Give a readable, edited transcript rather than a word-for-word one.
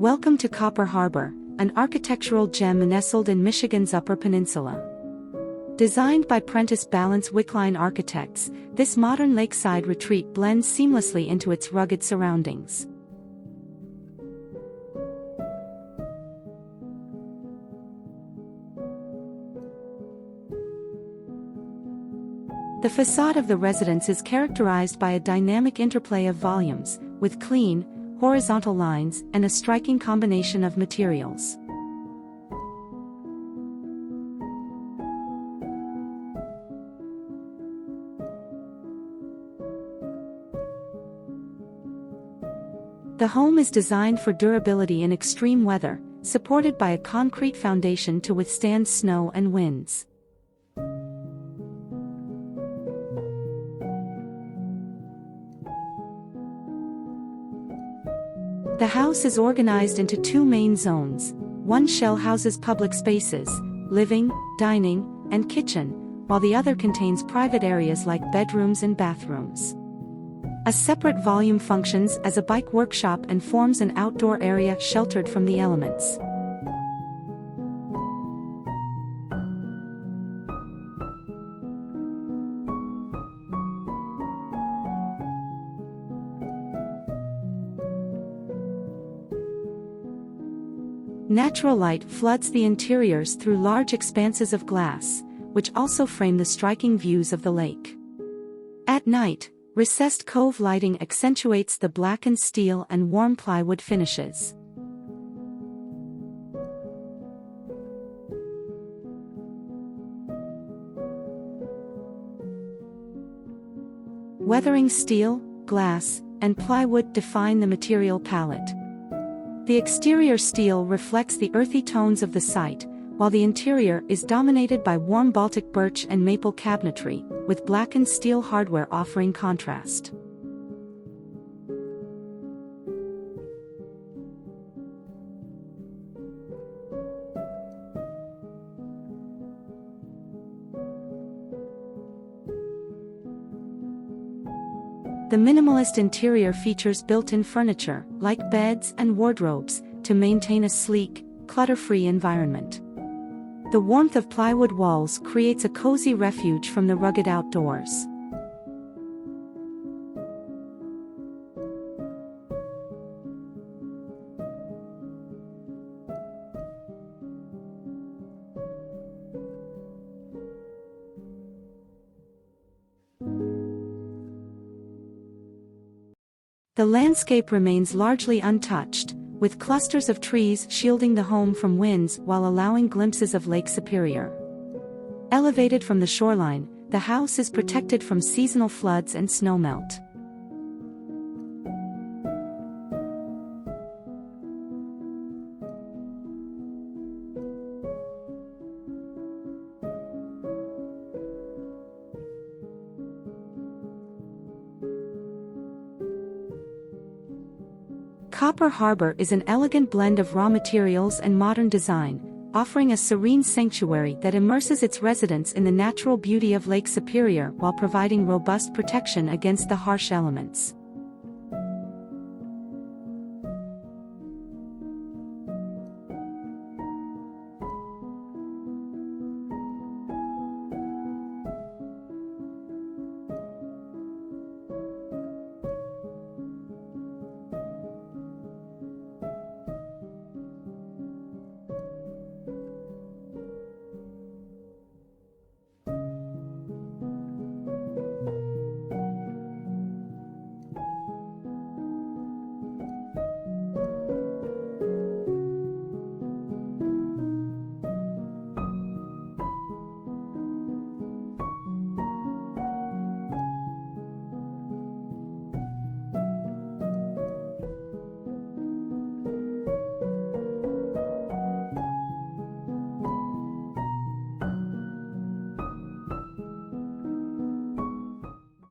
Welcome to Copper Harbor, an architectural gem nestled in Michigan's Upper Peninsula. Designed by Prentiss Balance Wickline Architects, this modern lakeside retreat blends seamlessly into its rugged surroundings. The facade of the residence is characterized by a dynamic interplay of volumes, with clean, horizontal lines and a striking combination of materials. The home is designed for durability in extreme weather, supported by a concrete foundation to withstand snow and winds. The house is organized into two main zones. One shell houses public spaces, living, dining, and kitchen, while the other contains private areas like bedrooms and bathrooms. A separate volume functions as a bike workshop and forms an outdoor area sheltered from the elements. Natural light floods the interiors through large expanses of glass, which also frame the striking views of the lake. At night, recessed cove lighting accentuates the blackened steel and warm plywood finishes. Weathering steel, glass, and plywood define the material palette. The exterior steel reflects the earthy tones of the site, while the interior is dominated by warm Baltic birch and maple cabinetry, with blackened steel hardware offering contrast. The minimalist interior features built-in furniture, like beds and wardrobes, to maintain a sleek, clutter-free environment. The warmth of plywood walls creates a cozy refuge from the rugged outdoors. The landscape remains largely untouched, with clusters of trees shielding the home from winds while allowing glimpses of Lake Superior. Elevated from the shoreline, the house is protected from seasonal floods and snowmelt. Copper Harbor is an elegant blend of raw materials and modern design, offering a serene sanctuary that immerses its residents in the natural beauty of Lake Superior while providing robust protection against the harsh elements.